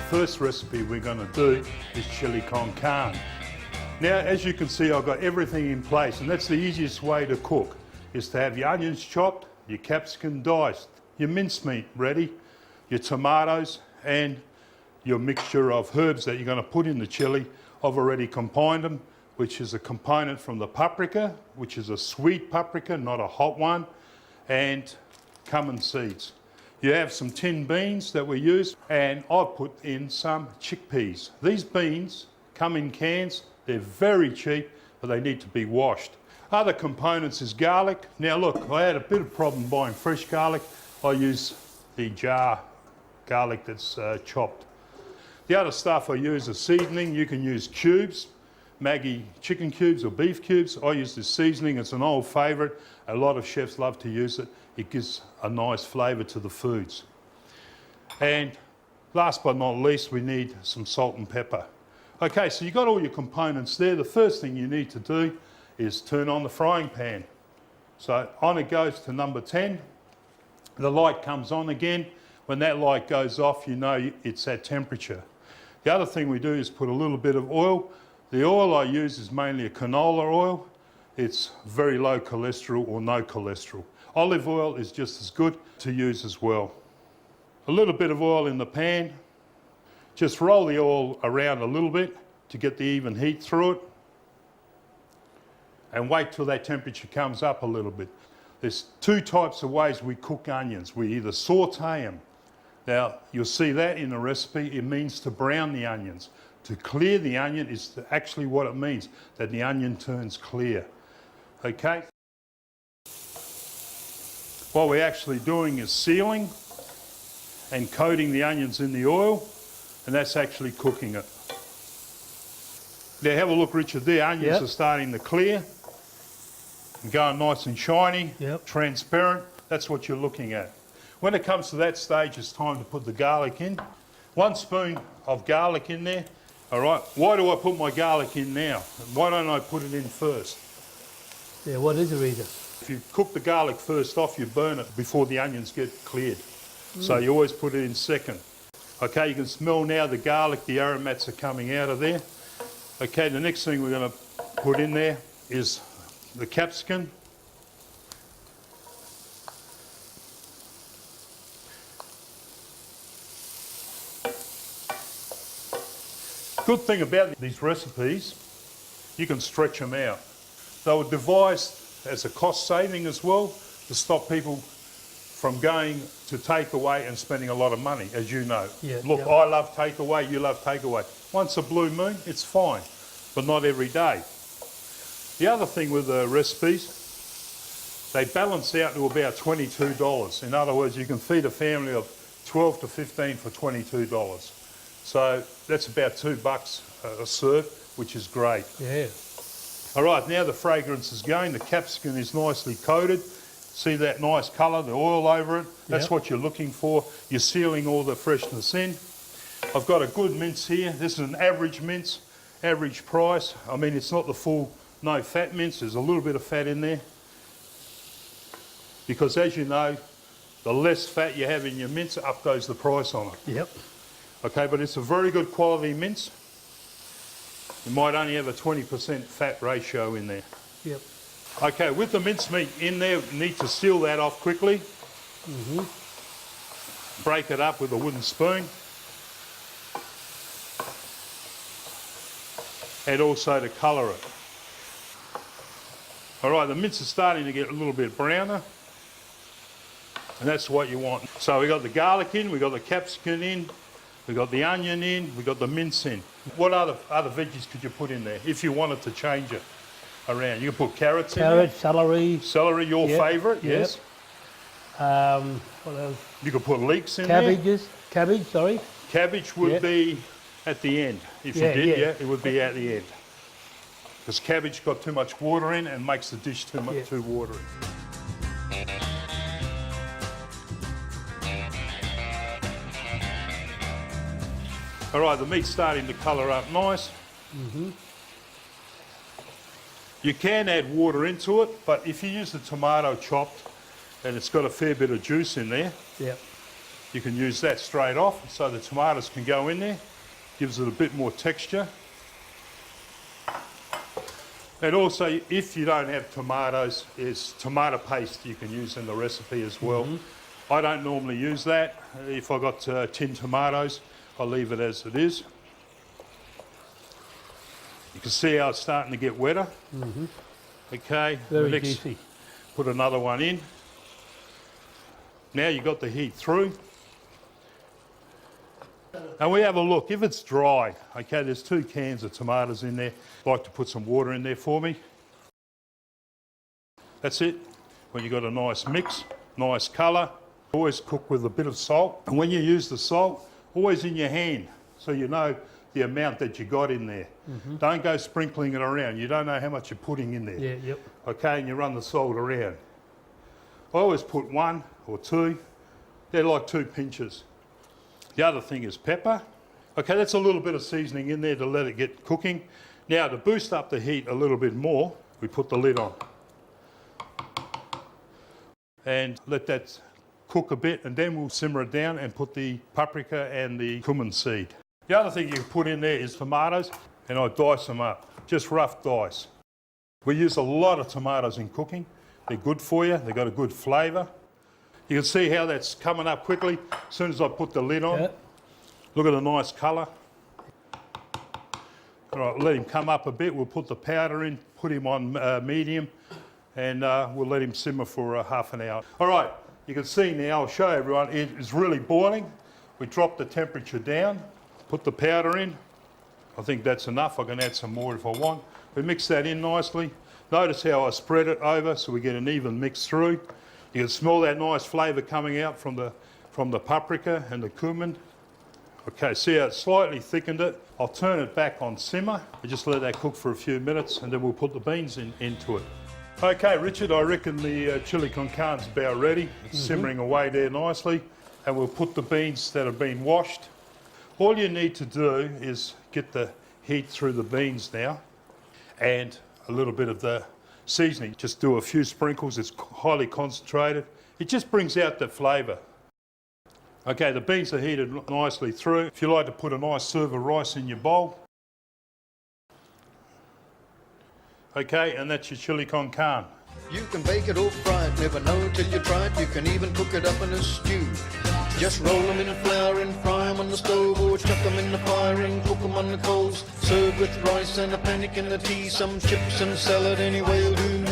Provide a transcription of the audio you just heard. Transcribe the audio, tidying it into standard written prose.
first recipe we're going to do is chili con carne. Now, as you can see, I've got everything in place, and that's the easiest way to cook, is to have your onions chopped, your capsicum diced, your mincemeat ready, your tomatoes, and your mixture of herbs that you're going to put in the chili. I've already combined them, which is a component from the paprika, which is a sweet paprika, not a hot one, and cumin seeds. You have some tinned beans that we use, and I've put in some chickpeas. These beans come in cans. They're very cheap, but they need to be washed. Other components is garlic. Now look, I had a bit of problem buying fresh garlic. I use the jar garlic that's chopped. The other stuff I use is seasoning. You can use cubes, Maggi chicken cubes or beef cubes. I use this seasoning. It's an old favourite. A lot of chefs love to use it. It gives a nice flavour to the foods. And last but not least, we need some salt and pepper. Okay, so you've got all your components there. The first thing you need to do is turn on the frying pan. So on it goes to number 10. The light comes on again. When that light goes off, you know it's at temperature. The other thing we do is put a little bit of oil. The oil I use is mainly a canola oil. It's very low cholesterol or no cholesterol. Olive oil is just as good to use as well. A little bit of oil in the pan. Just roll the oil around a little bit to get the even heat through it. And wait till that temperature comes up a little bit. There's two types of ways we cook onions. We either saute them. Now, you'll see that in the recipe. It means to brown the onions. To clear the onion is actually what it means, that the onion turns clear. Okay? What we're actually doing is sealing and coating the onions in the oil, and that's actually cooking it. Now have a look, Richard, the onions are starting to clear and going nice and shiny, transparent. That's what you're looking at. When it comes to that stage, it's time to put the garlic in. 1 spoon of garlic in there. All right, why do I put my garlic in now? Why don't I put it in first? Yeah, what is the reason? If you cook the garlic first off, you burn it before the onions get cleared. So you always put it in second. Okay, you can smell now the garlic, the aromats are coming out of there. Okay, the next thing we're going to put in there is the capsicum. Good thing about these recipes, you can stretch them out. They were devised as a cost saving as well, to stop people from going to takeaway and spending a lot of money, as you know. Look, I love takeaway, you love takeaway. Once a blue moon, it's fine, but not every day. The other thing with the recipes, they balance out to about $22. In other words, you can feed a family of 12 to 15 for $22. So that's about $2 a serve, which is great. Yeah. All right, now the fragrance is going. The capsicum is nicely coated. See that nice colour, the oil over it? That's what you're looking for. You're sealing all the freshness in. I've got a good mince here. This is an average mince, average price. I mean, it's not the full, no fat mince. There's a little bit of fat in there. Because as you know, the less fat you have in your mince, up goes the price on it. Yep. Okay, but it's a very good quality mince. You might only have a 20% fat ratio in there. Yep. Okay, with the mincemeat in there, we need to seal that off quickly. Break it up with a wooden spoon. And also to colour it. All right, the mince is starting to get a little bit browner. And that's what you want. So we got the garlic in, we got the capsicum in, we got the onion in, we got the mince in. What other veggies could you put in there if you wanted to change it around? You can put carrots in there. Carrot, celery. Celery, your favourite, yes. What else? You could put leeks in there. Cabbage, sorry. Cabbage would be at the end. If you did, it would be at the end. Because cabbage got too much water in and makes the dish too watery. All right, the meat's starting to colour up nice. You can add water into it, but if you use the tomato chopped and it's got a fair bit of juice in there, you can use that straight off so the tomatoes can go in there. Gives it a bit more texture. And also, if you don't have tomatoes, there's tomato paste you can use in the recipe as well. I don't normally use that. If I've got tinned tomatoes, I'll leave it as it is. You can see how it's starting to get wetter. Okay, Very next, juicy. put another one in. Now you've got the heat through. And we have a look. If it's dry, okay, there's 2 cans of tomatoes in there. I'd like to put some water in there for me. That's it. When you've got a nice mix, nice colour, always cook with a bit of salt. And when you use the salt, always in your hand, so you know the amount that you got in there. Don't go sprinkling it around. You don't know how much you're putting in there. Yeah, yep. Okay, and you run the salt around. I always put 1 or 2. They're like 2 pinches. The other thing is pepper. Okay, that's a little bit of seasoning in there to let it get cooking. Now, to boost up the heat a little bit more, we put the lid on. And let that cook a bit, and then we'll simmer it down and put the paprika and the cumin seed. The other thing you can put in there is tomatoes, and I dice them up, just rough dice. We use a lot of tomatoes in cooking. They're good for you, they've got a good flavour. You can see how that's coming up quickly as soon as I put the lid on. Yeah. Look at the nice colour. All right, let him come up a bit. We'll put the powder in, put him on medium, and we'll let him simmer for half an hour. All right, you can see now, I'll show everyone, it is really boiling. We drop the temperature down, put the powder in. I think that's enough. I can add some more if I want. We mix that in nicely. Notice how I spread it over so we get an even mix through. You can smell that nice flavour coming out from the paprika and the cumin. Okay, see how it's slightly thickened it. I'll turn it back on simmer and just let that cook for a few minutes, and then we'll put the beans into it. Okay, Richard, I reckon the chili con carne's about ready. It's simmering away there nicely, and we'll put the beans that have been washed. All you need to do is get the heat through the beans now, and a little bit of the seasoning. Just do a few sprinkles. It's highly concentrated. It just brings out the flavour. Okay, the beans are heated nicely through. If you like to put a nice serve of rice in your bowl. Okay, and that's your chili con carne. You can bake it or fry it, never know till you try it. You can even cook it up in a stew. Just roll them in flour and fry them on the stove, or chuck them in the fire and cook them on the coals. Serve with rice and a panic in the tea, some chips and salad, any way will do.